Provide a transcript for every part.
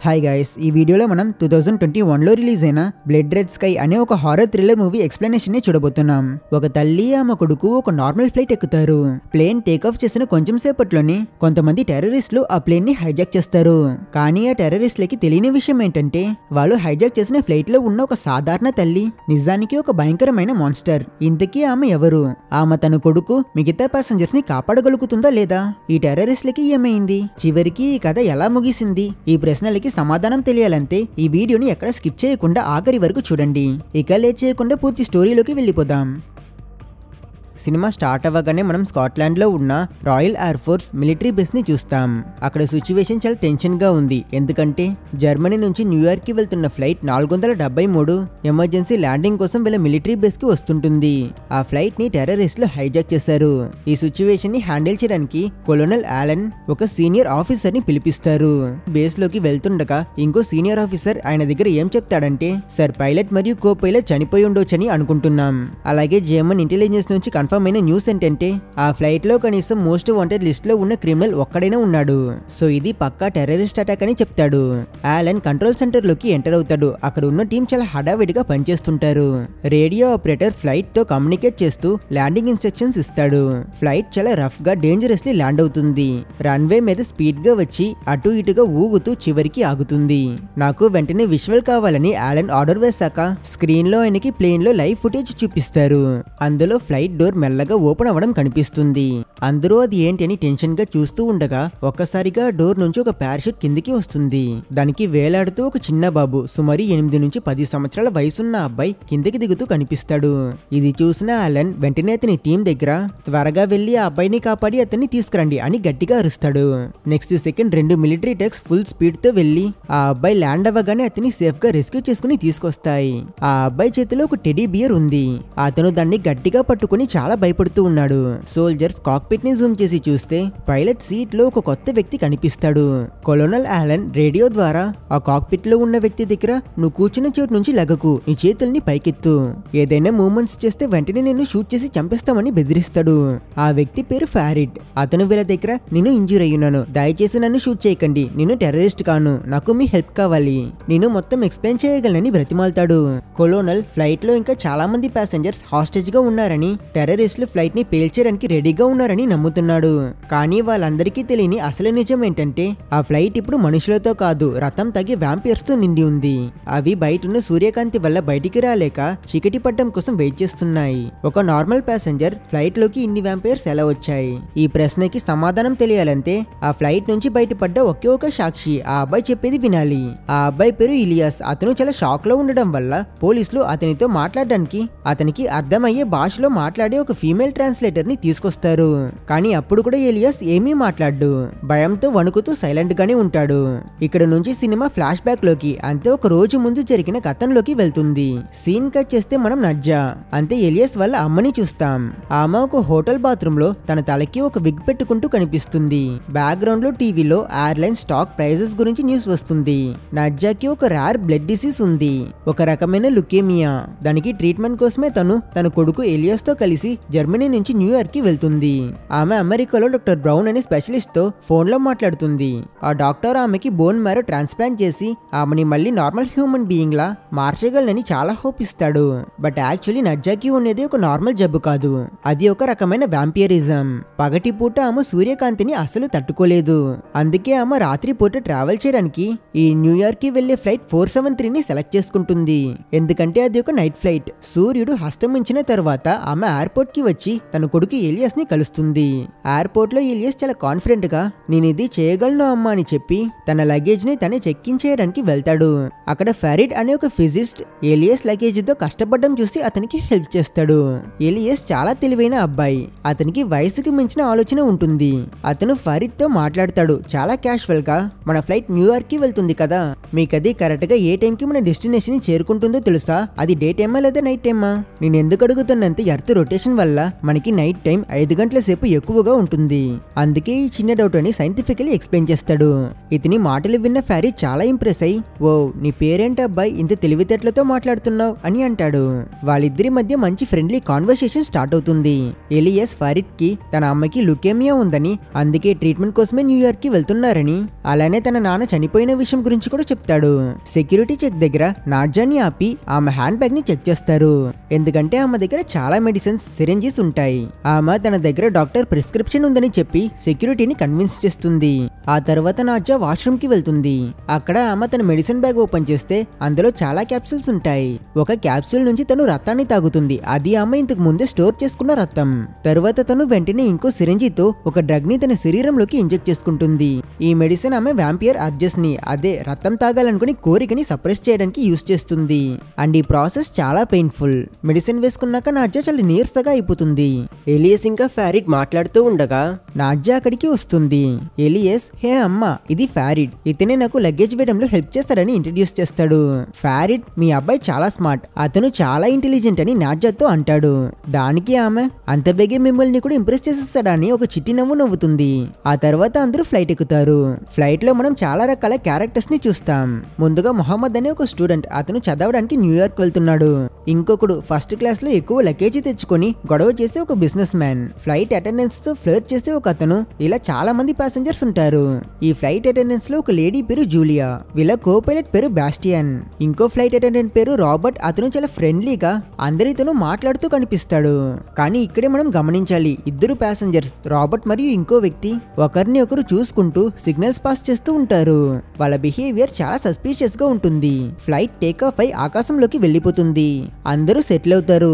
Hi guys, ఈ వీడియోలో మనం 2021లో రిలీజ్ అయిన బ్లడ్ రెడ్ స్కై అనే ఒక హారర్ థ్రిల్లర్ మూవీ ఎక్స్ప్లెనేషన్ ని చూడబోతున్నాం. ఒక తల్లి ఆమె కొడుకు ఒక నార్మల్ ఫ్లైట్ ఎక్కుతారు. ప్లేన్ టేక్ ఆఫ్ చేసిన కొంచెం సేపట్లోనే కొంతమంది టెర్రరిస్టులు ఆ ప్లేన్ ని హైజాక్ చేస్తారు. కానీ ఆ టెర్రరిస్టులకి తెలియని విషయం ఏంటంటే వాళ్ళు హైజాక్ చేసిన ఫ్లైట్ లో ఉన్న ఒక సాధారణ తల్లి నిజానికి ఒక భయంకరమైన మాన్స్టర్. ఇంతకీ ఆమె ఎవరు? ఆమె తన కొడుకు మిగతా ప్యాసింజర్స్ ని కాపాడగలుగుతుందా లేదా? ఈ టెర్రరిస్టులకి ఏమైంది? చివరికి ఈ కథ ఎలా ముగిసింది? ఈ ప్రశ్నలకి సమాధానం తెలియాలంటే ఈ వీడియోని ఎక్కడ స్కిప్ చేయకుండా ఆఖరి వరకు చూడండి. ఇక లేట్ చేయకుండా పూర్తి స్టోరీలోకి వెళ్ళిపోదాం. సినిమా స్టార్ట్ అవ్వగానే మనం స్కాట్లాండ్లో ఉన్న royal air force military base ని చూస్తాం. అక్కడ సిచ్యువేషన్ చాలా టెన్షన్ గా ఉంది. ఎందుకంటే జర్మనీ నుంచి న్యూయార్క్ కి వెళ్తున్న ఫ్లైట్ 473 ఎమర్జెన్సీ ల్యాండింగ్ కోసం వీళ్ళ మిలిటరీ బేస్ కి వస్తుంటుంది. ఆ ఫ్లైట్ ని టెర్రరిస్టులు హైజాక్ చేశారు. ఈ సిచ్యువేషన్ ని హ్యాండిల్ చేయడానికి కొలోనల్ ఆలన్ ఒక సీనియర్ ఆఫీసర్ ని పిలిపిస్తారు. బేస్ లోకి వెళ్తుండగా ఇంకో సీనియర్ ఆఫీసర్ ఆయన దగ్గర ఏం చెప్తాడంటే, సార్ పైలట్ మరియు కో పైలట్ చనిపోయి ఉండొచ్చని అనుకుంటున్నాం. అలాగే జర్మన్ ఇంటెలిజెన్స్ నుంచి కన్ఫర్మ్ అయిన న్యూస్ ఏంటంటే ఆ ఫ్లైట్ లో కనీసం మోస్ట్ వాంటెడ్ లిస్ట్ లో ఉన్న క్రిమినల్ ఒక్కడైనా ఉన్నాడు. సో ఇది పక్కా టెర్రరిస్ట్ అటాక్ అని చెప్తాడు. ఆలన్ కంట్రోల్ సెంటర్ లోకి ఎంటర్ అవుతాడు. అక్కడ ఉన్న టీం చాలా హడావిడిగా పనిచేస్తుంటారు. రేడియో ఆపరేటర్ ఫ్లైట్ తో కమ్యూనికేట్ చేస్తూ ల్యాండింగ్ ఇన్స్ట్రక్షన్స్ ఇస్తాడు. ఫ్లైట్ చాలా రఫ్ గా డేంజరస్లీ ల్యాండ్ అవుతుంది. రన్వే మీద స్పీడ్ గా వచ్చి అటు ఇటుగా ఊగుతూ చివరికి ఆగుతుంది. నాకు వెంటనే విజువల్ కావాలని ఆలన్ ఆర్డర్ వేశాక స్క్రీన్ లో ఆయనకి ప్లేన్ లో లైవ్ ఫుటేజ్ చూపిస్తారు. అందులో ఫ్లైట్ డోర్ మెల్లగా ఓపెన్ అవ్వడం కనిపిస్తుంది. అందరూ అది ఏంటి అని టెన్షన్ గా చూస్తూ ఉండగా ఒక్కసారిగా డోర్ నుంచి ఒక పారాషూట్ కిందికి వస్తుంది. దానికి వేలాడుతూ ఒక చిన్న బాబు సుమారు 8 నుంచి 10 సంవత్సరాల వయసున్న అబ్బాయి కిందికి దిగుతూ కనిపిస్తాడు. ఇది చూసిన ఆలన్ వెంటనే అతని టీం దగ్గర త్వరగా వెళ్లి ఆ అబ్బాయిని కాపాడి అతన్ని తీసుకురండి అని గట్టిగా అరుస్తాడు. Next second 2 military trucks full speed తో వెళ్లి ఆ అబ్బాయి ల్యాండ్ అవ్వగానే అతన్ని సేఫ్ గా రెస్క్యూ చేసుకుని తీసుకొస్తాయి. ఆ అబ్బాయి చేతిలో ఒక టెడీ బియర్ ఉంది. అతను దాన్ని గట్టిగా పట్టుకుని చాలా భయపడుతూ ఉన్నాడు. సోల్జర్స్ కాక్పిట్ ని జూమ్ చేసి చూస్తే పైలట్ సీట్ లో ఒక కొత్త వ్యక్తి కనిపిస్తాడు. కొలోనల్ ఆలన్ రేడియో ద్వారా ఆ కాక్పిట్ లో ఉన్న వ్యక్తి దగ్గర, నువ్వు కూర్చున్న చోటు నుంచి లెగకు, నీ చేతుల్ని పైకెత్తు, ఏదైనా మూవ్మెంట్స్ చేస్తే వెంటనే నేను షూట్ చేసి చంపేస్తామని బెదిరిస్తాడు. ఆ వ్యక్తి పేరు ఫారిడ్. అతను వీళ్ళ దగ్గర, నేను ఇంజూర్ అయ్యున్నాను, దయచేసి నన్ను షూట్ చేయకండి, నేను టెర్రరిస్ట్ కాను, నాకు మీ హెల్ప్ కావాలి, నేను మొత్తం ఎక్స్ప్లెయిన్ చేయగలనని బ్రతిమాల్తాడు. కొలోనల్ ఫ్లైట్ లో ఇంకా చాలా మంది ప్యాసింజర్స్ హాస్టేజ్ గా ఉన్నారని, టెర్రరిస్టులు ఫ్లైట్ ని పేల్చేయడానికి రెడీగా ఉన్నారని నమ్ముతున్నాడు. కానీ వాళ్ళందరికీ తెలియని అసలు నిజం ఏంటంటే ఆ ఫ్లైట్ ఇప్పుడు మనుషులతో కాదు, రథం తగ్గి వ్యాంపియర్స్ తో నిండి ఉంది. అవి బయట ఉన్న సూర్యకాంతి వల్ల బయటికి రాలేక చీకటి పడ్డం కోసం వెయిట్ చేస్తున్నాయి. ఒక నార్మల్ ప్యాసింజర్ ఫ్లైట్ లోకి ఇన్ని వ్యాంపియర్స్ ఎలా వచ్చాయి? ఈ ప్రశ్నకి సమాధానం తెలియాలంటే ఆ ఫ్లైట్ నుంచి బయటపడ్డ ఒకే ఒక సాక్షి ఆ అబ్బాయి చెప్పేది వినాలి. ఆ అబ్బాయి పేరు ఇలియాస్. అతను చాలా షాక్ లో ఉండడం వల్ల పోలీసులు అతనితో మాట్లాడడానికి అతనికి అర్థమయ్యే భాషలో మాట్లాడే ఒక ఫీమేల్ ట్రాన్స్లేటర్ ని తీసుకొస్తారు. కానీ అప్పుడు కూడా ఎలియాస్ ఏమీ మాట్లాడు. భయంతో వణుకుతూ సైలెంట్ గానే ఉంటాడు. ఇక్కడ నుంచి సినిమా ఫ్లాష్ బ్యాక్ లోకి అంతే ఒక రోజు ముందు జరిగిన కథంలోకి వెళ్తుంది. సీన్ కట్ చేస్తే మనం నజ్జా అంతే ఎలియాస్ వాళ్ళ అమ్మని చూస్తాం. ఆమె ఒక హోటల్ బాత్రూమ్ లో తన తలకి ఒక విగ్ పెట్టుకుంటూ కనిపిస్తుంది. బ్యాక్గ్రౌండ్ లో టీవీలో ఎయిర్లైన్ స్టాక్ ప్రైజెస్ గురించి న్యూస్ వస్తుంది. నజ్జాకి ఒక రేర్ బ్లడ్ డిసీజ్ ఉంది, ఒక రకమైన లుకేమియా. దానికి ట్రీట్మెంట్ కోసమే తన కొడుకు ఎలియాస్ తో కలిసి జర్మనీ నుంచి న్యూయార్క్ కి వెళ్తుంది. ఆమె అమెరికాలో డాక్టర్ బ్రౌన్ అనే స్పెషలిస్ట్ తో ఫోన్ లో మాట్లాడుతుంది. ఆ డాక్టర్ ఆమెకి బోన్ మ్యారో ట్రాన్స్ప్లాంట్ చేసి ఆమెని మళ్ళీ నార్మల్ హ్యూమన్ బీయింగ్ లా మార్చగలనని చాలా హోప్ ఇస్తాడు. బట్ యాక్చువల్లీ నజ్జాకి ఉన్నది ఒక నార్మల్ జబ్బు కాదు, అది ఒక రకమైన వ్యాంపియరిజం. పగటిపూట ఆమె సూర్యకాంతిని అసలు తట్టుకోలేదు. అందుకే ఆమె రాత్రిపూట ట్రావెల్ చేయడానికి ఈ న్యూయార్క్ కి వెళ్లే ఫ్లైట్ 473 ని సెలెక్ట్ చేసుకుంటుంది. ఎందుకంటే అది ఒక నైట్ ఫ్లైట్. సూర్యుడు హస్తమించిన తర్వాత ఆమె ఎయిర్పోర్ట్ కి వచ్చి తన కొడుకు ఎలియాస్ ని కలుస్తుంది. ఎయిర్పోర్ట్ లో ఎలియాస్ చాలా కాన్ఫిడెంట్ గా నేను ఇది చేయగలను అమ్మా అని చెప్పి తన లగేజ్ ని తనే చెక్ ఇన్ చేయడానికి వెళ్తాడు. అక్కడ ఫారిడ్ అనే ఒక ఫిజిస్ట్ ఎలియాస్ లగేజ్ తో కష్టపడడం చూసి అతనికి హెల్ప్ చేస్తాడు. ఎలియాస్ చాలా తెలివైన అబ్బాయి. అతనికి వయసుకి మించిన ఆలోచన ఉంటుంది. అతను ఫారిడ్ తో మాట్లాడతాడు చాలా క్యాషువల్ గా, మన ఫ్లైట్ న్యూయార్క్ కి వెళ్తుంది కదా, మీకు అది కరెక్ట్ గా ఏ టైం కి మన డెస్టినేషన్ ని చేరుకుంటుందో తెలుసా? అది డే టైమా లేదా నైట్ టైమా? నేను ఎందుకు అడుగుతున్నంత ఎర్త్ రొటేషన్ రేడియేషన్ వల్ల మనకి నైట్ టైం 5 గంటల సేపు ఎక్కువగా ఉంటుంది. అందుకే ఈ చిన్న డౌట్ అని సైంటిఫికలీ ఎక్స్ప్లెయిన్ చేస్తాడు. ఇతని మాటలు విన్న ఫ్యారిడ్ చాలా ఇంప్రెస్ అయ్యి, ఓ నీ పేరేంటి అబ్బాయి ఇంత తెలివితేటలతో మాట్లాడుతున్నావు అని అంటాడు. వాళ్ళిద్దరి మధ్య మంచి ఫ్రెండ్లీ కాన్వర్సేషన్ స్టార్ట్ అవుతుంది. ఎలియస్ ఫ్యారిడ్ కి తన అమ్మకి లుకేమియా ఉందని, అందుకే ట్రీట్మెంట్ కోసమే న్యూయార్క్ కి వెళ్తున్నారని, అలానే తన నాన్న చనిపోయిన విషయం గురించి కూడా చెప్తాడు. సెక్యూరిటీ చెక్ దగ్గర నాజాని ఆపి ఆమె హ్యాండ్ బ్యాగ్ ని చెక్ చేస్తారు. ఎందుకంటే ఆమె దగ్గర చాలా మెడిసిన్స్, సిరింజెస్ ఉంటాయి. ఆమె తన దగ్గర డాక్టర్ ప్రిస్క్రిప్షన్ ఉందని చెప్పి సెక్యూరిటీని కన్విన్స్ చేస్తుంది. ఆ తర్వాత నాజా వాష్రూమ్ కి వెళ్తుంది. అక్కడ ఆమె తన మెడిసిన్ బ్యాగ్ ఓపెన్ చేస్తే అందులో చాలా క్యాప్సూల్స్ ఉంటాయి. ఒక క్యాప్సూల్ నుంచి తను రక్తాన్ని తాగుతుంది. అది ఆమె ఇంతకు ముందే స్టోర్ చేసుకున్న రక్తం. తర్వాత తను వెంటనే ఇంకో సిరింజితో ఒక డ్రగ్ ని తన శరీరంలోకి ఇంజెక్ట్ చేసుకుంటుంది. ఈ మెడిసిన్ ఆమె వ్యాంపియర్ అర్జెస్ ని, అదే రక్తం తాగాలనుకుని కోరికని సప్రెస్ చేయడానికి యూజ్ చేస్తుంది. అండ్ ఈ ప్రాసెస్ చాలా పెయిన్ఫుల్. మెడిసిన్ వేసుకున్నాక నాజా చాలా నీరసగా అయిపోతుంది. ఎలియస్ ఇంకా ఫ్యారిడ్ మాట్లాడుతూ ఉండగా నాజా అక్కడికి వస్తుంది. ఎలియస్, హే అమ్మ, ఇది ఫ్యారిడ్, ఇతనే నాకు లగేజ్ వేయడంలో హెల్ప్ చేస్తాడని ఇంట్రడ్యూస్ చేస్తాడు. ఫ్యారిడ్, మీ అబ్బాయి చాలా స్మార్ట్, అతను చాలా ఇంటెలిజెంట్ అని నాజాతో అంటాడు. దానికి ఆమె, అంత బేగే మిమ్మల్ని కూడా ఇంప్రెస్ చేసేస్తాడని ఒక చిట్టి నవ్వు నవ్వుతుంది. ఆ తర్వాత అందరూ ఫ్లైట్ ఎక్కుతారు. ఫ్లైట్ లో మనం చాలా రకాల క్యారెక్టర్స్ ని చూస్తాం. ముందుగా మొహమ్మద్ అనే ఒక స్టూడెంట్, అతను చదవడానికి న్యూయార్క్ వెళ్తున్నాడు. ఇంకొకడు ఫస్ట్ క్లాస్ లో ఎక్కువ లగేజ్ తెచ్చుకొని గొడవ చేసే ఒక బిజినెస్ మ్యాన్, ఫ్లైట్ అటెండెన్స్ తో ఫ్లర్ట్ చేసే ఒక అతను, ఇలా చాలా మంది ప్యాసింజర్స్ ఉంటారు. ఈ ఫ్లైట్ అటెండెన్స్ లో ఒక లేడీ పేరు జూలియా, వీళ్ళ కో పైలట్ పేరు బాస్టియన్, ఇంకో ఫ్లైట్ అటెండెంట్ పేరు రాబర్ట్. అతను చాలా ఫ్రెండ్లీగా అందరితోనూ మాట్లాడుతూ కనిపిస్తాడు. కానీ ఇక్కడే మనం గమనించాలి, ఇద్దరు ప్యాసింజర్స్, రాబర్ట్ మరియు ఇంకో వ్యక్తి, ఒకరిని ఒకరు చూసుకుంటూ సిగ్నల్స్ పాస్ చేస్తూ ఉంటారు. వాళ్ళ బిహేవియర్ చాలా సస్పీషియస్ గా ఉంటుంది. ఫ్లైట్ టేక్ ఆఫ్ అయి ఆకాశంలోకి వెళ్ళిపోతుంది. అందరూ సెటిల్ అవుతారు.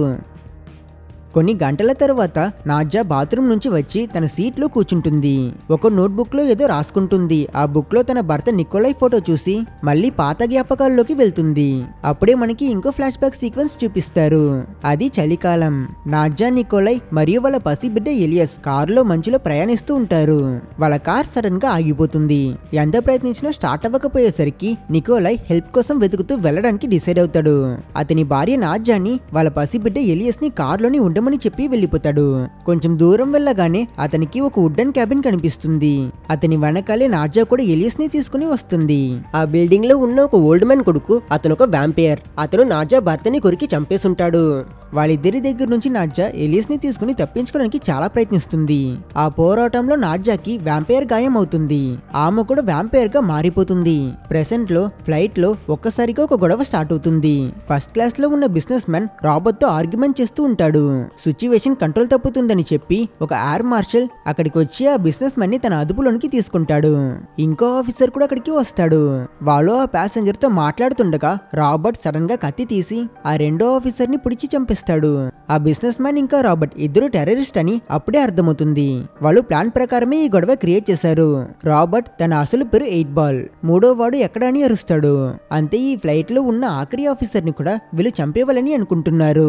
కొన్ని గంటల తర్వాత నాజా బాత్రూమ్ నుంచి వచ్చి తన సీట్లో కూర్చుంటుంది. ఒక నోట్బుక్ లో ఏదో రాసుకుంటుంది. ఆ బుక్ లో తన భర్త నికోలై ఫోటో చూసి మళ్ళీ పాత జ్ఞాపకాల్లోకి వెళ్తుంది. అప్పుడే మనకి ఇంకో ఫ్లాష్ బ్యాక్ సీక్వెన్స్ చూపిస్తారు. అది చలికాలం. నాజా, నికోలై మరియు వాళ్ళ పసిబిడ్డ ఎలియస్ కారులో మంచులో ప్రయాణిస్తూ ఉంటారు. వాళ్ళ కార్ సడన్ గా ఆగిపోతుంది. ఎంత ప్రయత్నించినా స్టార్ట్ అవ్వకపోయేసరికి నికోలై హెల్ప్ కోసం వెతుకుతూ వెళ్ళడానికి డిసైడ్ అవుతాడు. అతని భార్య నాజాని వాళ్ళ పసిబిడ్డ ఎలియస్ ని కార్లోని ఉండమని చెప్పి వెళ్ళిపోతాడు. కొంచెం దూరం వెళ్ళగానే అతనికి ఒక వుడెన్ క్యాబిన్ కనిపిస్తుంది. అతని వెనకాలే నాజా కూడా ఎలియస్ ని తీసుకుని వస్తుంది. ఆ బిల్డింగ్ లో ఉన్న ఒక ఓల్డ్ మ్యాన్ కొడుకు, అతను ఒక వ్యాంపైర్. అతను నాజా భర్తని కొరికి చంపేసుంటాడు. వాళ్ళిద్దరి దగ్గర నుంచి నాజా ఎలియస్ ని తీసుకుని తప్పించుకోవడానికి చాలా ప్రయత్నిస్తుంది. ఆ పోరాటంలో నాజాకి వ్యాంపైర్ గాయం అవుతుంది. ఆమె కూడా వ్యాంపైర్ గా మారిపోతుంది. ప్రెసెంట్ లో ఫ్లైట్ లో ఒక్కసారిగా ఒక గొడవ స్టార్ట్ అవుతుంది. ఫస్ట్ క్లాస్ లో ఉన్న బిజినెస్ మ్యాన్ రాబర్ట్ తో ఆర్గ్యుమెంట్ చేస్తూ ఉంటాడు. సిచ్యువేషన్ కంట్రోల్ తప్పుతుందని చెప్పి ఒక ఎయిర్ మార్షల్ అక్కడికి వచ్చి ఆ బిజినెస్ మ్యాన్ ని తన అదుపులోనికి తీసుకుంటాడు. ఇంకో ఆఫీసర్ కూడా అక్కడికి వస్తాడు. వాళ్ళు ఆ ప్యాసింజర్ తో మాట్లాడుతుండగా రాబర్ట్ సడన్ గా కత్తి తీసి ఆ రెండో ఆఫీసర్ ని పుడిచి చంపేస్తాడు. ఆ బిజినెస్ మ్యాన్ ఇంకా రాబర్ట్ ఇద్దరు టెర్రరిస్ట్ అని అప్పుడే అర్థమవుతుంది. వాళ్ళు ప్లాన్ ప్రకారమే ఈ గొడవ క్రియేట్ చేశారు. రాబర్ట్ తన అసలు పేరు 8 బాల్, మూడో వాడు ఎక్కడ అని అరుస్తాడు. అంతే ఈ ఫ్లైట్ లో ఉన్న ఆఖరి ఆఫీసర్ ని కూడా వీళ్ళు చంపేవాలని అనుకుంటున్నారు.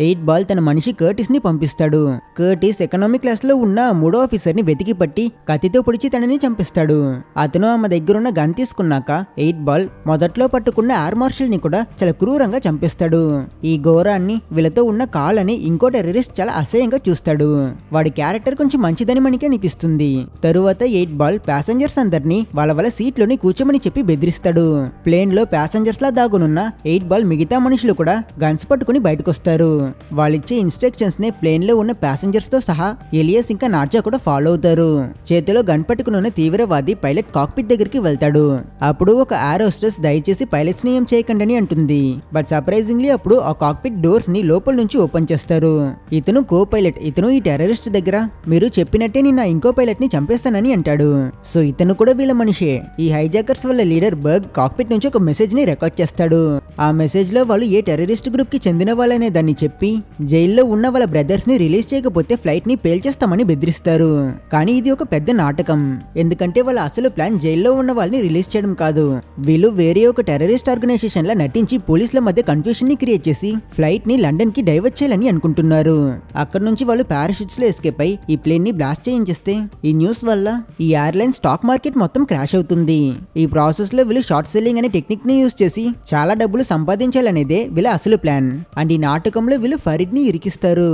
8 బాల్ తన మనిషి కర్టిస్ ని పంపిస్తాడు. కర్టిస్ ఎకనామిక్ క్లాస్ లో ఉన్న మూడో ఆఫీసర్ ని వెతికి పట్టి కత్తితో పొడిచి తనని చంపిస్తాడు. అతను ఆమె దగ్గరున్న గన్ తీసుకున్నాక 8 బాల్ మొదట్లో పట్టుకున్న ఎయిర్ మార్షల్ ని కూడా చాలా క్రూరంగా చంపేస్తాడు. ఈ ఘోరాన్ని వీళ్ళతో ఉన్న కాల్ అని ఇంకో టెర్రరిస్ట్ చాలా అసహ్యంగా చూస్తాడు. వాడి క్యారెక్టర్ కొంచెం మంచిదని మనకి అనిపిస్తుంది. తరువాత 8 బాల్ ప్యాసింజర్స్ అందరినీ వాళ్ళ సీట్లోని కూర్చోమని చెప్పి బెదిరిస్తాడు. ప్లేన్ లో ప్యాసింజర్స్ లా దాగునున్న 8 బాల్ మిగతా మనుషులు కూడా గన్స్ పట్టుకుని బయటకు వస్తారు. వాళ్ళిచ్చే ఇన్స్ట్రక్షన్స్ ని ప్లేన్ లో ఉన్న ప్యాసింజర్స్ తో సహా ఎలియస్ ఇంకా నాజా కూడా ఫాలో అవుతారు. చేతిలో గన్ పట్టుకుని ఉన్న తీవ్రవాది పైలట్ కాక్పిట్ దగ్గరికి వెళ్తాడు. అప్పుడు ఒక ఎయిర్ హోస్టెస్ దయచేసి పైలట్స్ ని ఏం చేయకండి అంటుంది. బట్ సర్ప్రైజింగ్లీ అప్పుడు ఆ కాక్పిట్ డోర్స్ ని లోపల నుంచి ఓపెన్ చేస్తారు. ఇతను కో పైలట్. ఇతను ఈ టెర్రరిస్ట్ దగ్గర మీరు చెప్పినట్టే నేను ఇంకో పైలట్ ని చంపేస్తానని అంటాడు. సో ఇతను కూడా వీళ్ళ మనిషే. ఈ హైజాకర్స్ వల్ల లీడర్ బర్గ్ కాక్పిట్ నుంచి ఒక మెసేజ్ ని రికార్డ్ చేస్తాడు. ఆ మెసేజ్ లో వాళ్ళు ఏ టెర్రరిస్ట్ గ్రూప్ కి చెందిన వాళ్ళనే దాన్ని చెప్పి జైల్లో ఉన్న వాళ్ళ బ్రదర్స్ ని రిలీజ్ చేయకపోతే ఫ్లైట్ ని పేల్చేస్తామని బెదిరిస్తారు. కానీ ఇది ఒక పెద్ద నాటకం. ఎందుకంటే వాళ్ళ అసలు ప్లాన్ జైల్లో ఉన్న వాళ్ళని రిలీజ్ చేయడం కాదు. వీళ్ళు వేరే ఒక టెర్రరిస్ట్ ఆర్గనైజేషన్ లా నటించి పోలీసుల మధ్య కన్ఫ్యూషన్ ని క్రియేట్ చేసి ఫ్లైట్ ని లండన్ కి డైవర్ట్ చేయాలని అనుకుంటున్నారు. అక్కడ నుంచి వాళ్ళు పారాషూట్స్ లో ఎస్కేప్ అయి ఈ ప్లేన్ ని బ్లాస్ట్ చేయించేస్తే ఈ న్యూస్ వల్ల ఈ ఎయిర్లైన్ స్టాక్ మార్కెట్ మొత్తం క్రాష్ అవుతుంది. ఈ ప్రాసెస్ లో వీళ్ళు షార్ట్ సెల్లింగ్ అనే టెక్నిక్ ని యూజ్ చేసి చాలా డబ్బులు సంపాదించాలనేదే వీళ్ళ అసలు ప్లాన్. అండ్ ఈ నాటకంలో వీళ్ళు ఫరీడ్ ని ఇరికిస్తారు.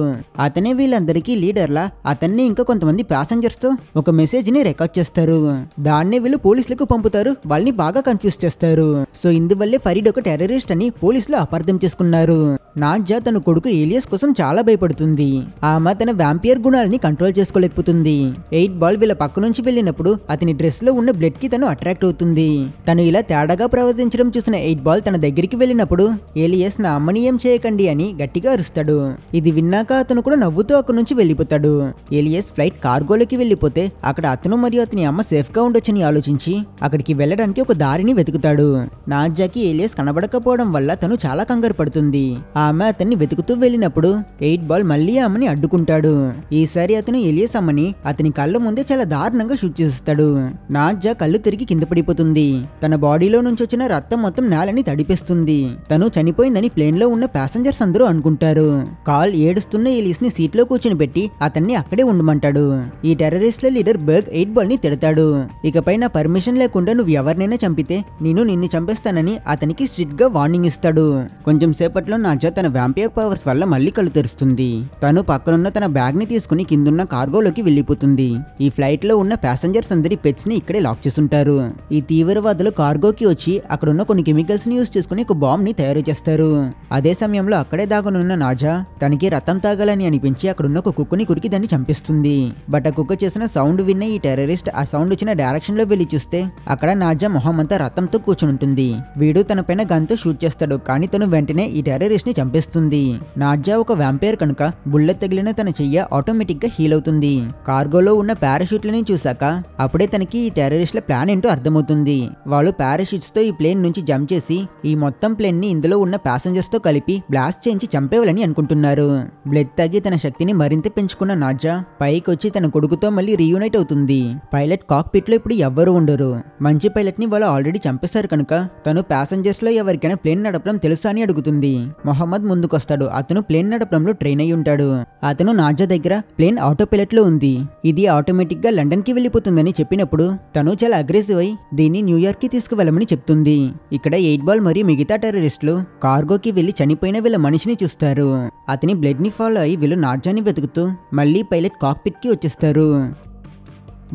అతనే వీళ్ళందరికీ లీడర్లా అతన్ని ఇంకా కొంతమంది ప్యాసింజర్స్ తో ఒక మెసేజ్ ని రికార్డ్ చేస్తారు. దాన్నే వీళ్ళు పోలీసులకు పంపుతారు. వాళ్ళని బాగా కన్ఫ్యూజ్ చేస్తారు. సో ఇందువల్లే ఫరీడ్ ఒక టెర్రరిస్ట్ అని పోలీసులు అపార్థం చేసుకున్నారు. నాజా తన కొడుకు ఏలియస్ కోసం చాలా భయపడుతుంది. ఆమె తన వ్యాంపియర్ గుణాలని కంట్రోల్ చేసుకోలేకపోతుంది. 8 బాల్ వీళ్ళ పక్క నుంచి వెళ్ళినప్పుడు అతని డ్రెస్ లో ఉన్న బ్లడ్ కి తను అట్రాక్ట్ అవుతుంది. తను ఇలా తేడాగా ప్రవర్తించడం చూసిన 8 బాల్ తన దగ్గరికి వెళ్ళినప్పుడు ఏలియస్ నా అమ్మని ఏం చేయకండి అని గట్టిగా అరుస్తాడు. ఇది విన్నాక అతను కూడా నవ్వుతూ అక్కడి నుంచి వెళ్ళిపోతాడు. ఏలియస్ ఫ్లైట్ కార్గోలోకి వెళ్ళిపోతే అక్కడ అతను మరియు అతని అమ్మ సేఫ్ గా ఉండొచ్చని ఆలోచించి అక్కడికి వెళ్ళడానికి ఒక దారిని వెతుకుతాడు. నాజాకి ఏలియస్ కనబడకపోవడం వల్ల తను చాలా కంగారు పడుతుంది. ఆమె అతన్ని వెతుకుతూ వెళ్ళినప్పుడు 8 బాల్ మళ్ళీ ఆమెని అడ్డుకుంటాడు. ఈసారి అతను ఏలియస్ అమ్మని అతని కళ్ళ ముందే చాలా దారుణంగా షూట్ చేస్తాడు. నాజా కళ్ళు తిరిగి కింద పడిపోతుంది. తన బాడీలో నుంచి వచ్చిన రక్తం మొత్తం నేలని తడిపేస్తుంది. తను చనిపోయిందని ప్లేన్ లో ఉన్న ప్యాసింజర్స్ అందరూ అనుకుంటారు. కాల్ ఏడుస్తున్న ఏలియస్ ని సీట్ లో కూర్చొని పెట్టి అతన్ని అక్కడే ఉండమంటాడు. ఈ టెర్రరిస్ట్ల లీడర్ బర్గ్ 8 బాల్ ని తిడతాడు. ఇకపై నా పర్మిషన్ లేకుండా నువ్వు ఎవరినైనా చంపితే నేను నిన్ను చంపేస్తానని అతనికి స్ట్రిక్ట్ గా వార్నింగ్ ఇస్తాడు. కొంచెం సేపట్లో నాజా తన వ్యాంపియర్ పవర్స్ వల్ల మళ్ళీ కళ్ళు తెరుస్తుంది. తను పక్కనున్న తన బ్యాగ్ ని తీసుకుని కిందున్న కార్గోలోకి వెళ్ళిపోతుంది. ఈ ఫ్లైట్ లో ఉన్న ప్యాసింజర్స్ అందరి పెట్స్ ని ఇక్కడే లాక్ చేసుంటారు. ఈ తీవ్రవాదులు కార్గోకి వచ్చి అక్కడున్న కొన్ని కెమికల్స్ ని యూజ్ చేసుకుని ఒక బాంబ్ ని తయారు చేస్తారు. అదే సమయంలో అక్కడే దాగనున్న నాజా తనకి రక్తం తాగాలని అనిపించి అక్కడున్న ఒక కుక్కని కురికి దాన్ని చంపిస్తుంది. బట్ ఆ కుక్క చేసిన సౌండ్ విన్న ఈ టెర్రరిస్ట్ ఆ సౌండ్ వచ్చిన డైరెక్షన్ లో వెళ్లి చూస్తే అక్కడ నాజా మొహం అంతా రక్తంతో కూర్చుని ఉంటుంది. వీడు తన పైన గన్ తో షూట్ చేస్తాడు. కానీ తను వెంటనే ఈ టెర్రరిస్ట్ ని చంపేస్తుంది. నాజా ఒక వ్యాంపైర్ కనుక బుల్లెట్ తగిలిన తన చెయ్య ఆటోమేటిక్ గా హీల్ అవుతుంది. కార్గోలో ఉన్న పారాషూట్లని చూసాక అప్పుడే తనకి ఈ టెర్రరిస్ట్ల ప్లాన్ ఏంటో అర్థమవుతుంది. వాళ్ళు పారాషూట్స్ తో ఈ ప్లేన్ నుంచి జంప్ చేసి ఈ మొత్తం ప్లేన్ ని ఇందులో ఉన్న ప్యాసింజర్స్ తో కలిపి బ్లాస్ట్ చేయించి చంపేవాలని అనుకుంటున్నారు. బ్లడ్ తగ్గి తన శక్తిని మరింత పెంచుకున్న నాజా పైకి వచ్చి తన కొడుకుతో మళ్ళీ రీయూనైట్ అవుతుంది. పైలట్ కాక్పిట్ లో ఇప్పుడు ఎవ్వరూ ఉండరు. మంచి పైలట్ ని వాళ్ళు ఆల్రెడీ చంపేశారు కనుక తను ప్యాసింజర్స్ లో ఎవరికైనా ప్లేన్ నడపడం తెలుసా అని అడుగుతుంది. మొహమ్మద్ ముందుకొస్తాడు. అతను ప్లేన్ నడపడంలో ట్రైన్ అయి ఉంటాడు. అతను నాజా దగ్గర ప్లేన్ ఆటో పైలట్ లో ఉంది. ఇది ఆటోమేటిక్ గా లండన్ కి వెళ్ళిపోతుందని చెప్పినప్పుడు తను చాలా అగ్రెసివ్ అయి దీన్ని న్యూయార్క్ కి తీసుకువెళ్ళమని చెప్తుంది. ఇక్కడ 8 బాల్ మరియు మిగతా టెర్రరిస్టులు కార్గోకి వెళ్లి చనిపోయిన వీళ్ళ మనిషిని చూస్తారు. అతని బ్లడ్ ని ఫాలో అయి వీళ్ళు నాజాని వెతుకుతూ మళ్ళీ పైలట్ కాక్పిట్ కి వచ్చేస్తారు.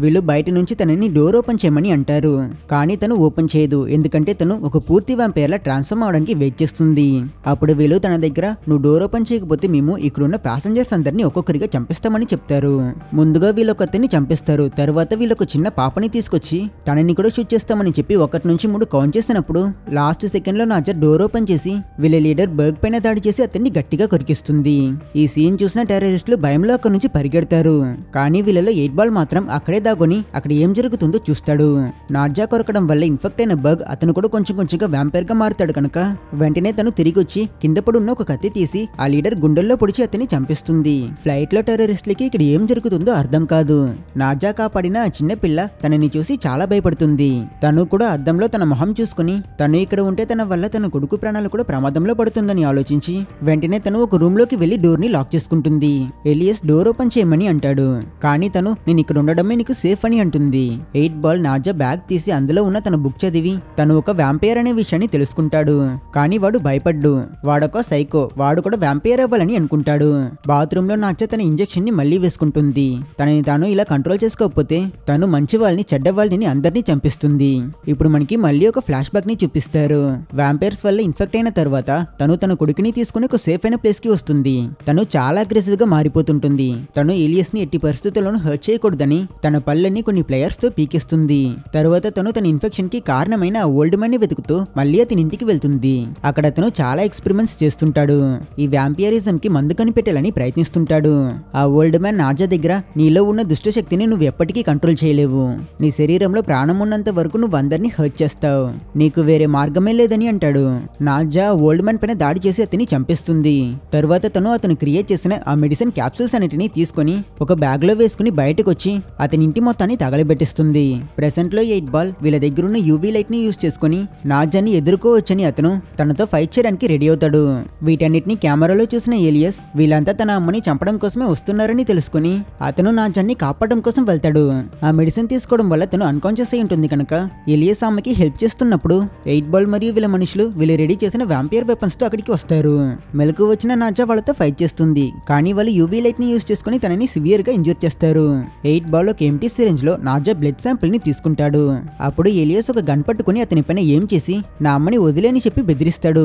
వీళ్ళు బయట నుంచి తనని డోర్ ఓపెన్ చేయమని అంటారు. కానీ తను ఓపెన్ చేయదు. ఎందుకంటే తను ఒక పూర్తి వ్యాంపైర్లా ట్రాన్స్ఫార్మ్ అవడానికి వెయిట్ చేస్తుంది. అప్పుడు వీళ్ళు తన దగ్గర నువ్వు డోర్ ఓపెన్ చేయకపోతే మేము ఇక్కడున్న ప్యాసింజర్స్ అందరినీ ఒక్కొక్కరిగా చంపిస్తామని చెప్తారు. ముందుగా వీళ్ళొకరిని చంపిస్తారు. తర్వాత వీళ్ళొక చిన్న పాపని తీసుకొచ్చి తనని కూడా షూట్ చేస్తామని చెప్పి 1 నుంచి 3 కౌంట్ చేసినప్పుడు లాస్ట్ సెకండ్ లో నాజా డోర్ ఓపెన్ చేసి వీళ్ళ లీడర్ బర్గ్ పైన దాడి చేసి అతన్ని గట్టిగా కొరికిస్తుంది. ఈ సీన్ చూసిన టెర్రరిస్టులు భయంలో అక్కడి నుంచి పరిగెడతారు. కానీ వీళ్ళలో 8 బాల్ మాత్రం అక్కడే దాగుని అక్కడ ఏం జరుగుతుందో చూస్తాడు. నాజా కొరకడం వల్ల ఇన్ఫెక్ట్ అయిన బగ్ అతను కూడా కొంచెం కొంచెంగా వ్యాంపైర్ గా మారుతాడు కనుక వెంటనే తను తిరిగి వచ్చి కింద పడున్న ఒక కత్తి తీసి ఆ లీడర్ గుండెల్లో పొడిచి అతన్ని చంపిస్తుంది. ఫ్లైట్ లో టెర్రరిస్టులకి ఇక్కడ ఏం జరుగుతుందో అర్థం కాదు. నాజా కాపాడిన ఆ చిన్న పిల్ల తనని చూసి చాలా భయపడుతుంది. తను కూడా అద్దంలో తన మొహం చూసుకుని తను ఇక్కడ ఉంటే తన వల్ల తన కొడుకు ప్రాణాలు కూడా ప్రమాదంలో పడుతుందని ఆలోచించి వెంటనే తను ఒక రూమ్ లోకి వెళ్లి డోర్ ని లాక్ చేసుకుంటుంది. ఎలియస్ డోర్ ఓపెన్ చేయమని అంటాడు. కానీ తను నేను ఇక్కడ ఉండడమే నీకు సేఫ్ అని అంటుంది. 8 బాల్ నాజా బ్యాగ్ తీసి అందులో ఉన్న తన బుక్ చదివి తను ఒక వ్యాంపైర్ అనే విషయాన్ని తెలుసుకుంటాడు. కానీ వాడు భయపడ్డు. వాడొక సైకో. వాడు కూడా వ్యాంపైర్ అవ్వాలని అనుకుంటాడు. బాత్రూమ్ లో నాజా తన ఇంజెక్షన్ ని మళ్ళీ వేసుకుంటుంది. తనని తాను ఇలా కంట్రోల్ చేసుకోకపోతే తను మంచి వాళ్ళని చెడ్డ వాళ్ళని అందరినీ చంపిస్తుంది. ఇప్పుడు మనకి మళ్ళీ ఒక ఫ్లాష్ బ్యాక్ ని చూపిస్తారు. వ్యాంపైర్స్ వల్ల ఇన్ఫెక్ట్ అయిన తర్వాత తను తన కొడుకుని తీసుకుని ఒక సేఫ్ అయిన ప్లేస్ కి వస్తుంది. తను చాలా అగ్రెసివ్ గా మారిపోతుంటుంది. తను ఏలియస్ ని ఎట్టి పరిస్థితుల్లోనూ హర్ట్ చేయకూడదని తన పళ్ళని కొన్ని ప్లేయర్స్ తో పీకిస్తుంది. తర్వాత తను తన ఇన్ఫెక్షన్ కి కారణమైన ఆ ఓల్డ్ మ్యాన్ ని వెతుకుతూ మళ్ళీ అతని ఇంటికి వెళ్తుంది. అక్కడ అతను చాలా ఎక్స్పెరిమెంట్స్ చేస్తుంటాడు. ఈ వ్యాంపియరిజం కి మందు కనిపెట్టాలని ప్రయత్నిస్తుంటాడు. ఆ ఓల్డ్ మ్యాన్ నాజా దగ్గర నీలో ఉన్న దుష్ట శక్తిని నువ్వు ఎప్పటికీ కంట్రోల్ చేయలేవు. నీ శరీరంలో ప్రాణం ఉన్నంత వరకు నువ్వు అందరినీ హర్ట్ చేస్తావు. నీకు వేరే మార్గమే లేదని అంటాడు. నాజా ఓల్డ్ మ్యాన్ పైన దాడి చేసి అతన్ని చంపిస్తుంది. తర్వాత తను అతను క్రియేట్ చేసిన ఆ మెడిసిన్ క్యాప్సూల్స్ అన్నిటిని తీసుకుని ఒక బ్యాగ్ లో వేసుకుని బయటకు వచ్చి అతని ఇంటి మొత్తాన్ని తగలబెట్టిస్తుంది. ప్రెసెంట్ లో 8 బాల్ వీళ్ళ దగ్గరున్న యూవీ లైట్ ని యూజ్ చేసుకుని నాజాని ఎదుర్కోవచ్చని అతను తనతో ఫైట్ చేయడానికి రెడీ అవుతాడు. వీటన్నిటిని కెమెరాలో చూసిన ఏలియస్ వీళ్ళంతా తన అమ్మని చంపడం కోసమే వస్తున్నారని తెలుసుకుని అతను నాజాన్ని కాపాడడం కోసం వెళ్తాడు. ఆ మెడిసిన్ తీసుకోవడం వల్ల తను అన్కాన్షియస్ అయి ఉంటుంది కనుక ఏలియస్ అమ్మకి హెల్ప్ చేస్తున్నప్పుడు 8 బాల్ మరియు వీళ్ళ మనుషులు వీళ్ళు రెడీ చేసిన వ్యాంపైర్ వెపన్స్ తో అక్కడికి వస్తారు. మెలకు వచ్చిన నాజా వాళ్ళతో ఫైట్ చేస్తుంది. కానీ వాళ్ళు యూవీ లైట్ ని యూజ్ చేసుకుని తనని సివియర్ గా ఇంజూర్ చేస్తారు. 8 బాల్ ఒక ఎంటీ సిరింజ్ లో నాజా బ్లడ్ శాంపిల్ ని తీసుకుంటాడు. అప్పుడు ఏలియస్ ఒక గన్ పట్టుకుని అతని పైన ఏం చేసి నా అమ్మని వదిలేని చెప్పి బెదిరిస్తాడు.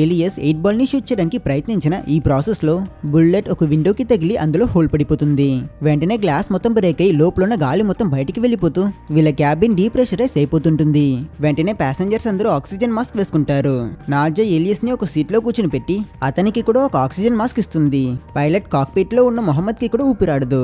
ఏలియస్ 8 బాల్ ని షూట్ చేయడానికి ప్రయత్నించిన ఈ ప్రాసెస్ లో బుల్లెట్ ఒక విండోకి తగిలి అందులో హోల్ పడిపోతుంది. వెంటనే గ్లాస్ మొత్తం బ్రేక్ అయి లోపల గాలి మొత్తం బయటికి వెళ్లిపోతూ వీళ్ళ క్యాబిన్ డీప్రెషరైజ్ అయిపోతుంటుంది. వెంటనే ప్యాసింజర్స్ అందరూ ఆక్సిజన్ మాస్క్ వేసుకుంటారు. నాజా ఏలియస్ ని ఒక సీట్ లో కూర్చుని పెట్టి అతనికి కూడా ఒక ఆక్సిజన్ మాస్క్ ఇస్తుంది. పైలట్ కాక్పిట్ లో ఉన్న మొహమ్మద్ కి కూడా ఊపిరాడదు.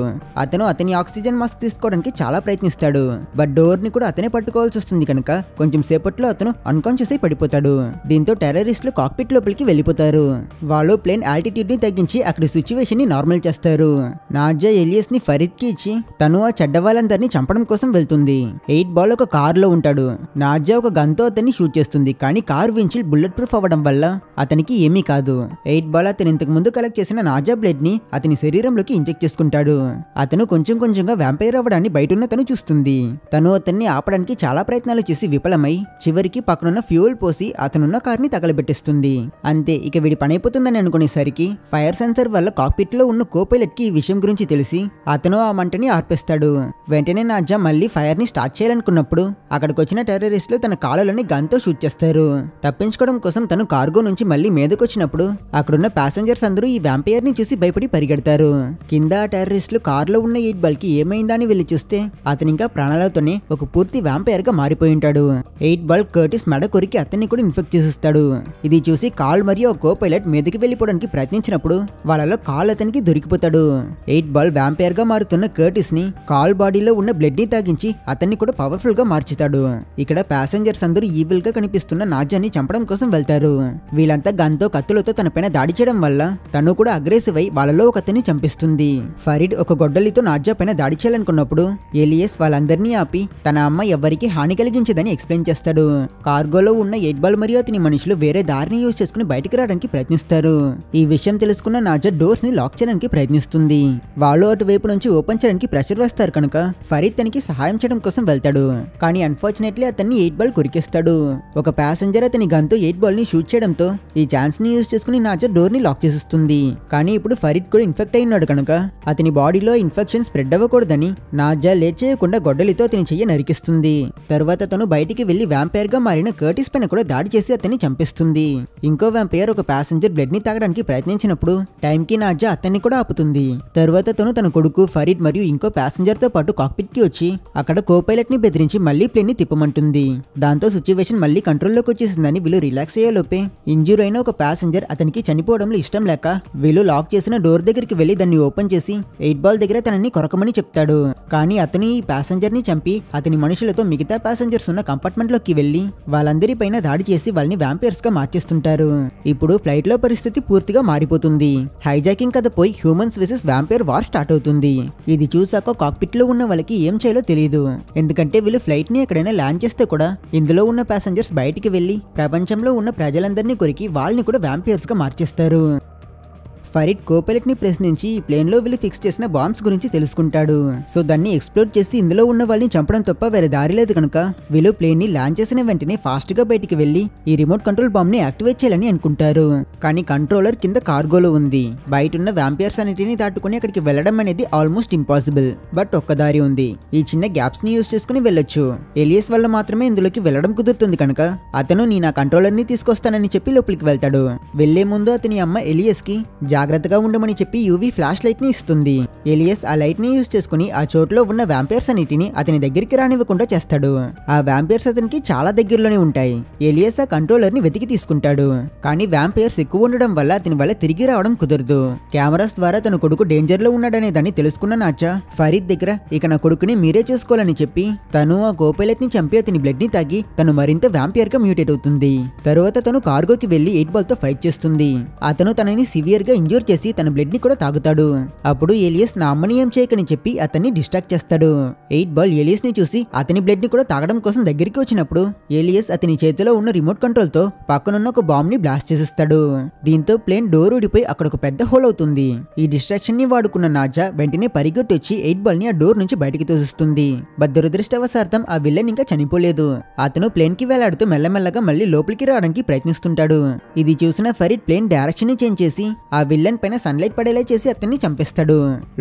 అతని ఆక్సిజన్ మాస్క్ తీసుకోవడానికి చాలా ప్రయత్నిస్తాడు. బట్ డోర్ ని కూడా అతనే పట్టుకోవాల్సి వస్తుంది కనుక కొంచెం సేపట్లో అతను అన్కాన్షియస్ అయి పడిపోతాడు. దీంతో టెర్రరిస్టులు కాక్పిట్ లోపలికి వెళ్లిపోతారు. వాళ్ళు ప్లేన్ ఆల్టిట్యూడ్ ని తగ్గించి అక్కడి సిచ్యువేషన్ ని నార్మల్ చేస్తారు. నాజా ఏలియస్ ని ఫరీద్ కి ఇచ్చి తను ఆ చెడ్డ వాళ్ళందరినీ చంపడం కోసం వెళ్తుంది. 8 బాల్ ఒక కార్ లో ఉంటాడు. నాజా ఒక గన్ తో అతన్ని షూట్ చేస్తుంది. కానీ కార్ వించిల్ బుల్లెట్ ప్రూఫ్ అవ్వడం వల్ల అతనికి ఏమీ కాదు. 8 బాల్ అతను ఇంతకు ముందు కలెక్ట్ చేసిన నాజా బ్లడ్ ని అతని శరీరంలోకి ఇంజెక్ట్ చేసుకుంటాడు. అతను కొంచెం కొంచెంగా వ్యాంపైర్ అవ్వడాన్ని బయటున్న తను చూస్తుంది. తను అతన్ని ఆపడానికి చాలా ప్రయత్నాలు చేసి విఫలమై చివరికి పక్కనున్న ఫ్యూయల్ పోసి అతనున్న కార్ ని తగలబెట్టేస్తుంది. అంతే, ఇక వీడి పని అయిపోతుందని అనుకునేసరికి ఫైర్ సెన్సర్ వల్ల కాక్పిట్ లో ఉన్న కోపైలట్ కి ఈ విషయం గురించి తెలిసి అతను ఆ మంటని ఆర్పేస్తాడు. వెంటనే నాజా మళ్ళీ ఫైర్ ని స్టార్ట్ చేయాలనుకున్నప్పుడు అక్కడికి వచ్చిన టెర్రరిస్టులు తన కాళ్ళలోని గన్ తో షూట్ చేస్తారు. తప్పించుకోవడం కోసం తను కార్గో నుంచి మళ్ళీ మీదకొచ్చినప్పుడు అక్కడున్న ప్యాసింజర్స్ అందరూ ఈ వ్యాంపైర్ ని చూసి భయపడి పరిగెడతారు. కింద టెర్రరిస్టులు కార్ లో ఉన్న 8 బాల్ కి ఏమైందా అని వెళ్లి చూస్తే అతను ఇంకా ప్రాణాలతోనే ఒక పూర్తి వ్యాంపైర్ గా మారిపోయి ఉంటాడు. 8 బాల్ కర్టిస్ మెడ కొరికి అతన్ని కూడా ఇన్ఫెక్ట్ చేసేస్తాడు. ఇది చూసి కాల్ మరియు కో పైలట్ మీదకి వెళ్లిపోవడానికి ప్రయత్నించినప్పుడు వాళ్ళలో కాల్ అతనికి దొరికిపోతాడు. 8 బాల్ వ్యాంపైర్ గా మారుతున్న కర్టిస్ ని కాల్ బాడీలో ఉన్న బ్లడ్ ని తాగించి అతన్ని కూడా పవర్ఫుల్ గా మార్చుతాడు. ఇక్కడ ప్యాసింజర్స్ అందరూ ఈవిల్ గా కనిపిస్తున్న నాజాని చంపడం కోసం వెళ్తారు. వీళ్ళంతా గన్తో కత్తులతో తన పైన దాడి చేయడం వల్ల తను కూడా అగ్రెసివ్ అయి వాళ్ళలో ఒక అతన్ని చంపిస్తుంది. ఫరీడ్ ఒక గొడ్డలితో నాజా పైన దాడి చేయాలనుకున్నప్పుడు ఏలియస్ వాళ్ళందరినీ ఆపి తన అమ్మ ఎవ్వరికి హాని కలిగించదని ఎక్స్ప్లెయిన్ చేస్తాడు. కార్గోలో ఉన్న 8 బాల్ మరియు అతని మనుషులు వేరే దారిని యూజ్ చేసుకుని బయటికి రావడానికి ప్రయత్నిస్తారు. ఈ విషయం తెలుసుకున్న నాజా డోర్స్ ని లాక్ చేయడానికి ప్రయత్నిస్తుంది. వాళ్ళు అటువైపు నుంచి ఓపెన్ చేయడానికి ప్రెషర్ వేస్తారు కనుక ఫరీద్ తనకి సహాయం చేయడం కోసం వెళ్తాడు. కానీ అన్ఫార్చునేట్లీ అతన్ని 8 బాల్ కొరికేస్తాడు. ఒక ప్యాసింజర్ అతని గన్తో 8 బాల్ ని షూట్ చేయడంతో ఈ ఛాన్స్ ని యూజ్ చేసుకుని నాజా డోర్ ని లాక్ చేసేస్తుంది. కానీ ఇప్పుడు ఫరీద్ కూడా ఇన్ఫెక్ట్ అయి ఉన్నాడు కనుక అతని బాడీలో ఇన్ఫెక్షన్ స్ప్రెడ్ అవ్వకూడదని నాజా లేచేయకుండా గొడ్డలితో అతని చెయ్యి నరికిస్తుంది. తర్వాత తను బయటికి వెళ్లి వ్యాంపైర్ గా మారిన కర్టిస్ పైన కూడా దాడి చేసి అతన్ని చంపిస్తుంది. ఇంకో వ్యాంపైర్ ఒక ప్యాసింజర్ బ్లడ్ ని తాగడానికి ప్రయత్నించినప్పుడు టైం కి నాజా అతన్ని కూడా ఆపుతుంది. తర్వాత తను తన కొడుకు ఫరీద్ మరియు ఇంకో ప్యాసింజర్ తో పాటు కాక్పిట్ కి వచ్చి అక్కడ కో పైలట్ ని బెదిరించి మళ్ళీ ప్లేన్ ని తిప్పమంటుంది. దాంతో సిచ్యువేషన్ మళ్ళీ కంట్రోల్లోకి వచ్చేసిందని వీళ్ళు రిలాక్స్ అయ్యేలోపే ఇంజూర్ అయిన ఒక ప్యాసింజర్ అతనికి చనిపోవడంలో ఇష్టం లేక వీళ్ళు లాక్ చేసిన డోర్ దగ్గరికి వెళ్లి దాన్ని ఓపెన్ చేసి 8 బాల్ దగ్గర తనని కొరకమని చెప్తాడు. కానీ అతను ఈ ప్యాసింజర్ ని చంపి అతని మనుషులతో మిగతా ప్యాసింజర్స్ ఉన్న కంపార్ట్మెంట్ లోకి వెళ్లి వాళ్ళందరి పైన దాడి చేసి వాళ్ళని వ్యాంపైర్స్ గా మార్చేస్తుంటారు. ఇప్పుడు ఫ్లైట్ లో పరిస్థితి పూర్తిగా మారిపోతుంది. హైజాకింగ్ కథ పోయి humans versus vampire war start అవుతుంది. ఇది చూసాక కాక్పిట్ లో ఉన్న వాళ్ళకి ఏం చేయాలో తెలియదు. ఎందుకంటే వీళ్ళు ఫ్లైట్ ని ఎక్కడైనా ల్యాండ్ చేస్తే కూడా ఇందులో ఉన్న ప్యాసింజర్స్ బయటికి వెళ్లి ప్రపంచంలో ఉన్న ప్రజలందరినీ కొరికి వాళ్ళని కూడా వ్యాంపైర్స్ గా మార్చేస్తారు. ఫరీడ్ కోపైలట్ ని ప్రశ్నించి ఈ ప్లేన్ లో వీళ్ళు ఫిక్స్ చేసిన బాంబ్స్ గురించి తెలుసుకుంటాడు. సో దాన్ని ఎక్స్ప్లోర్ చేసి ఇందులో ఉన్న వాళ్ళని చంపడం తప్ప వేరే దారి లేదు కనుక వీళ్ళు ప్లేన్ ని ల్యాండ్ చేసిన వెంటనే ఫాస్ట్ గా బయటికి వెళ్లి ఈ రిమోట్ కంట్రోల్ బాంబ్ ని యాక్టివేట్ చేయాలని అనుకుంటారు. కానీ కంట్రోలర్ కింద కార్గోలో ఉంది. బయట ఉన్న వ్యాంపైర్స్ అన్నిటిని దాటుకుని అక్కడికి వెళ్లడం అనేది ఆల్మోస్ట్ ఇంపాసిబుల్. బట్ ఒక్క దారి ఉంది. ఈ చిన్న గ్యాప్స్ ని యూజ్ చేసుకుని వెళ్ళొచ్చు. ఎలియస్ వల్ల మాత్రమే ఇందులోకి వెళ్లడం కుదురుతుంది కనుక అతను నీ నా కంట్రోలర్ ని తీసుకొస్తానని చెప్పి లోపలికి వెళ్తాడు. వెళ్లే ముందు అతని అమ్మ ఎలియస్ కి జాగ్రత్తగా ఉండమని చెప్పి యూవీ ఫ్లాష్ లైట్ ని ఇస్తుంది. ఎలియస్ ఆ లైట్ ని యూజ్ చేసుకుని ఆ చోట్లో ఉన్న వ్యాంపైర్స్ అన్నిటిని అతని దగ్గరికి రానివ్వకుండా చేస్తాడు. ఆ వ్యాంపైర్స్ అతనికి చాలా దగ్గరలోనే ఉంటాయి. ఎలియస్ ఆ కంట్రోలర్ ని వెతికి తీసుకుంటాడు. కానీ వ్యాంపైర్స్ ఎక్కువ ఉండడం వల్ల అతని వల్ల తిరిగి రావడం కుదరదు. కెమెరాస్ ద్వారా తన కొడుకు డేంజర్ లో ఉన్నాడనే దాన్ని తెలుసుకున్న నాజా ఫరీద్ దగ్గర ఇక నా కొడుకుని మీరే చూసుకోవాలని చెప్పి తను ఆ కోపైలట్ ని చంపి అతని బ్లడ్ ని తాగి తను మరింత వ్యాంపైర్ గా మ్యూటేట్ అవుతుంది. తరువాత తను కార్గోకి వెళ్లి 8 బాల్ తో ఫైట్ చేస్తుంది. అతను తనని సివియర్ గా ఇంజ్యూర్ చేసి తన బ్లడ్ ని కూడా తాగుతాడు. అప్పుడు ఏలియస్ నా అమ్మని ఏం చేయకని చెప్పి అతన్ని డిస్ట్రాక్ట్ చేస్తాడు. 8 బాల్ ఏలియస్ ని చూసి అతని బ్లడ్ ని కూడా తాగడం కోసం దగ్గరికి వచ్చినప్పుడు ఏలియస్ అతని చేతిలో ఉన్న రిమోట్ కంట్రోల్ తో పక్కనున్న ఒక బాంబ్ ని బ్లాస్ట్ చేసిస్తాడు. దీంతో ప్లేన్ డోర్ ఊడిపోయి అక్కడ ఒక పెద్ద హోల్ అవుతుంది. ఈ డిస్ట్రాక్షన్ ని వాడుకున్న నాజా వెంటనే పరిగెట్టి వచ్చి 8 బాల్ ని ఆ డోర్ నుంచి బయటికి తోసిస్తుంది. బట్ దురదృష్టవశార్థం ఆ విల్లన్ ఇంకా చనిపోలేదు. అతను ప్లేన్ కి వేలాడుతూ మెల్లమెల్లగా మళ్ళీ లోపలికి రావడానికి ప్రయత్నిస్తుంటాడు. ఇది చూసిన ఫరీడ్ ప్లేన్ డైరెక్షన్ ని చేంజ్ చేసి ఆ విల్లన్ పైన సన్లైట్ పడేలా చేసి అతన్ని చంపేస్తాడు.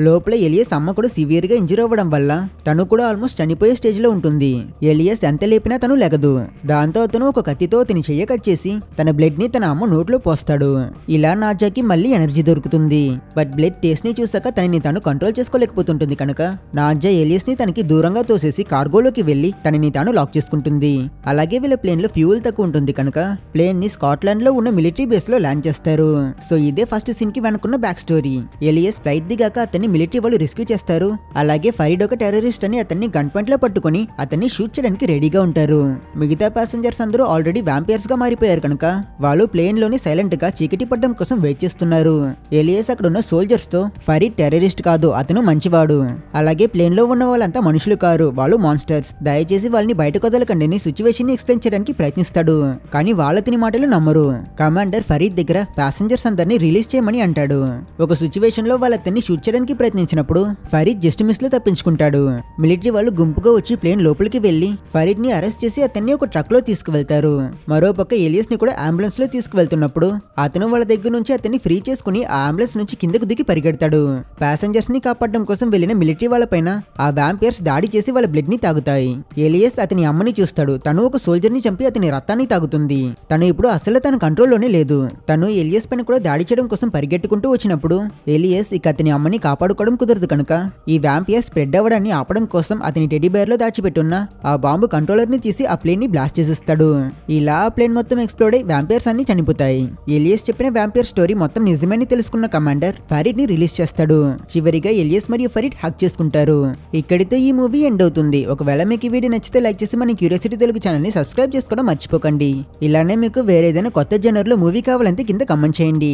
లోపల ఎలియస్ అమ్మ కూడా సివియర్ గా ఇంజూర్ అవ్వడం వల్ల తను కూడా ఆల్మోస్ట్ చనిపోయే స్టేజ్ లో ఉంటుంది. ఎలియస్ ఎంత లేపినా తను లెగదు. దాంతో అతను ఒక కత్తితో అతని చెయ్య కట్ చేసి తన బ్లడ్ ని తన అమ్మ నోట్లో పోస్తాడు. ఇలా నాజాకి మళ్ళీ ఎనర్జీ దొరుకుతుంది. బట్ బ్లడ్ టేస్ట్ ని చూసాక తనని తాను కంట్రోల్ చేసుకోలేకపోతుంటుంది కనుక నాజా ఎలియస్ ని తనకి దూరంగా తోసేసి కార్గోలోకి వెళ్లి తనని తాను లాక్ చేసుకుంటుంది. అలాగే వీళ్ళ ప్లేన్ లో ఫ్యూల్ తక్కువ ఉంటుంది కనుక ప్లేన్ ని స్కాట్లాండ్ లో ఉన్న మిలిటరీ బేస్ లో ల్యాండ్ చేస్తారు. సో ఇదే ఫస్ట్ సీన్ కి వెనుకున్న బ్యాక్ స్టోరీ. ఎలియస్ ఫ్లైట్ దిగాక అతన్ని మిలిటరీ వాళ్ళు రెస్క్యూ చేస్తారు. అలాగే ఫరీడ్ ఒక టెర్రరిస్ట్ అని అతన్ని గన్ పాయింట్ లో పట్టుకుని అతన్ని షూట్ చేయడానికి రెడీగా ఉంటారు. మిగతా ప్యాసింజర్స్ అందరూ ఆల్రెడీ వ్యాంపైర్స్ గా మారిపోయారు కనుక వాళ్ళు ప్లేన్ లోని సైలెంట్ గా చీకటి పడ్డం కోసం వెయిట్ చేస్తున్నారు. ఎలియస్ అక్కడ ఉన్న సోల్జర్స్ తో ఫరీడ్ టెర్రరిస్ట్ కాదు, అతను మంచివాడు. అలాగే ప్లేన్ లో ఉన్న వాళ్ళంతా మనుషులు కారు, వాళ్ళు మాన్స్టర్స్. దయచేసి వాళ్ళని బయటకు వదలకండి అని సిచ్యువేషన్ ని ఎక్స్ప్లెయిన్ చేయడానికి ప్రయత్నిస్తాడు. కానీ వాళ్ళతని మాటలు నమ్మరు. కమాండర్ ఫరీద్ దగ్గర ప్యాసింజర్స్ అందరినీ రిలీజ్ చేయమని అంటాడు. ఒక సిచ్యువేషన్ లో వాళ్ళతన్ని షూట్ చేయడానికి ప్రయత్నించినప్పుడు ఫరీద్ జస్ట్ మిస్ లో తప్పించుకుంటాడు. మిలిటరీ వాళ్ళు గుంపుగా వచ్చి ప్లేన్ లోపలికి వెళ్లి ఫరీడ్ ని అరెస్ట్ చేసి అతన్ని ఒక ట్రక్ లో తీసుకువెళ్తారు. మరోపక్క ఎలియస్ ని కూడా అంబులెన్స్ లో తీసుకువెళ్తున్నప్పుడు అతను వాళ్ళ దగ్గర నుంచి అతన్ని ఫ్రీ చేసుకుని ఆ అంబులెన్స్ నుంచి కిందకు దిగి పరిగెడతాడు. ప్యాసింజర్స్ ని కాపాడడం కోసం వెళ్లిన మిలిటరీ వాళ్ళపైన ఆ వ్యాంపైర్స్ దాడి చేసి వాళ్ళ బ్లడ్ ని తాగుతాయి. ఎలియస్ అతని అమ్మని చూస్తాడు. తను ఒక సోల్జర్ ని చంపి అతని రక్తాన్ని తాగుతుంది. తను ఇప్పుడు అసలు తన కంట్రోల్లోనే లేదు. తను ఎలియస్ పైన కూడా దాడి చేయడం కోసం పరిగెట్టుకుంటూ వచ్చినప్పుడు ఎలియస్ ఇక అతని అమ్మని కాపాడుకోవడం కుదరదు కనుక ఈ వ్యాంపైర్ స్ప్రెడ్ అవ్వడాన్ని ఆపడం కోసం అతని టెడ్డీ బేర్ లో దాచిపెట్టున్న ఆ బాంబు కంట్రోలర్ ని తీసి ఆ ప్లేన్ ని బ్లాస్ట్ చేసిస్తాడు. ఇలా ఆ ప్లేన్ మొత్తం ఎక్స్ప్లోడ్ అయి వ్యాంపైర్స్ అన్ని చనిపోతాయి. ఎలియస్ చెప్పిన వ్యాంపైర్ స్టోరీ మొత్తం నిజమని తెలుసుకున్న కమాండర్ ఫరీడ్ ని రిలీజ్ చేస్తాడు. చివరిగా ఎలియస్ మరియు ఫరీడ్ హక్ చేసుకుంటారు. ఇక్కడితో ఈ మూవీ ఎండ్ అవుతుంది. ఒకవేళ మీకు ఈ వీడియో నచ్చితే లైక్ చేసి మన క్యూరియాసిటీ తెలుగు ఛానల్ ని సబ్స్క్రైబ్ చేసుకోవడం మర్చిపోకండి. ఇలానే మీకు వేరేదైనా కొత్త జనర్ లో మూవీ కావాలంటే కింద కమెంట్ చేయండి.